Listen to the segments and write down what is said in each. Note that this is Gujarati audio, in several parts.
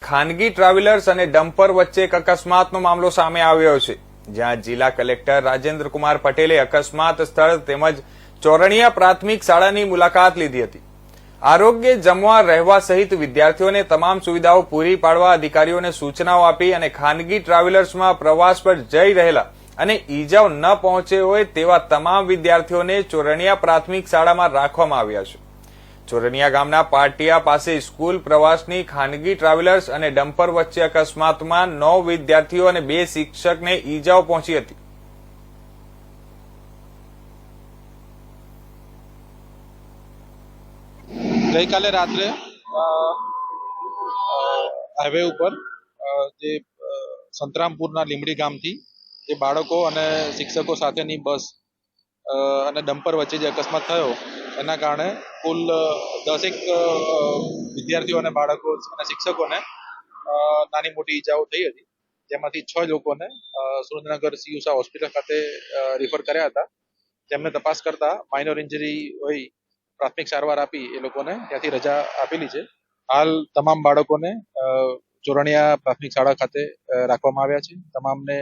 ખાનગી ટ્રાવેલર્સ અને ડમ્પર વચ્ચે એક અકસ્માતનો મામલો સામે આવ્યો છે, જ્યાં જિલ્લા કલેક્ટર રાજેન્દ્ર કુમાર પટેલે અકસ્માત સ્થળ તેમજ ચોરણિયા પ્રાથમિક શાળાની મુલાકાત લીધી હતી। આરોગ્ય, જમવા, રહેવા સહિત વિદ્યાર્થીઓને તમામ સુવિધાઓ પૂરી પાડવા અધિકારીઓને સૂચનાઓ આપી અને ખાનગી ટ્રાવેલર્સમાં પ્રવાસ પર જઈ રહેલા અને ઈજાઓ ન પહોંચે હોય તેવા તમામ વિદ્યાર્થીઓને ચોરણિયા પ્રાથમિક શાળામાં રાખવામાં આવ્યા છે। ચોરણિયા ગામના પાટિયા પાસે સ્કૂલ પ્રવાસની ખાનગી ટ્રાવેલર્સ અને ડમ્પર વચ્ચે અકસ્માતમાં 9 વિદ્યાર્થીઓ અને 2 શિક્ષકને ઈજાઓ પહોંચી હતી। ગઈકાલે રાત્રે હાઈવે ઉપર જે સંતરામપુરના લીમડી ગામથી જે બાળકો અને શિક્ષકો સાથેની બસ અને ડમ્પર વચ્ચે જે અકસ્માત થયો એના કારણે કુલ 10 વિદ્યાર્થીઓ અને બાળકો અને શિક્ષકોને નાની મોટી ઈજાઓ થઈ હતી, જેમાંથી 6 લોકોને સુરેન્દ્રનગર સીયુસા હોસ્પિટલ ખાતે રિફર કર્યા હતા। તેમને તપાસ કરતા માઇનર ઇન્જરી હોય પ્રાથમિક સારવાર આપી એ લોકોને ત્યાંથી રજા આપેલી છે। હાલ તમામ બાળકોને ચોરણિયા પ્રાથમિક શાળા ખાતે રાખવામાં આવ્યા છે। તમામને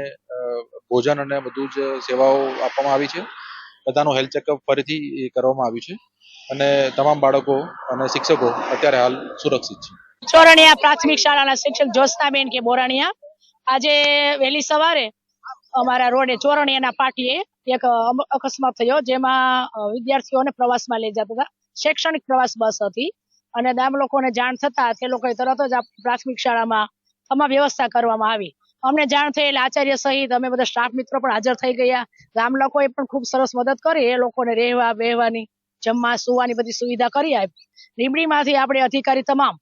ભોજન અને બધું જ સેવાઓ આપવામાં આવી છે। બધાનું હેલ્થ ચેકઅપ ફરીથી કરવામાં આવ્યું છે અને તમામ બાળકો અને શિક્ષકો અત્યારે હાલ સુરક્ષિત છે। ચોરણિયા પ્રાથમિક શાળાના શિક્ષક જ્યોત્સનાબેન કે બોરાણીયા આજે વહેલી સવારે અમારા રોડે ચોરણિયાના પાટીએ એક અકસ્માત થયો, જેમાં વિદ્યાર્થીઓને પ્રવાસમાં લઈ જતા હતા। શૈક્ષણિક પ્રવાસ બસ હતી અને ગામ લોકોને જાણ થતા તે લોકોએ તરત જ પ્રાથમિક શાળામાં તમામ વ્યવસ્થા કરવામાં આવી। અમને જાણ થયેલ આચાર્ય સહિત અમે બધા સ્ટાફ મિત્રો પણ હાજર થઈ ગયા। ગામ લોકોએ પણ ખૂબ સરસ મદદ કરી, એ લોકોને રહેવા બેહવાની, જમવા, સુવાની બધી સુવિધા કરી આપી। લીંબડીમાંથી આપણે અધિકારી તમામ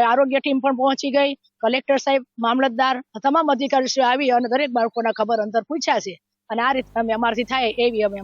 આરોગ્ય ટીમ પણ પહોંચી ગઈ, કલેક્ટર સાહેબ, મામલતદાર, તમામ અધિકારીઓ આવી અને દરેક બાળકોના ખબર અંતર પૂછ્યા છે અને આ રીતે અમે અમારાથી થાય એવી અમે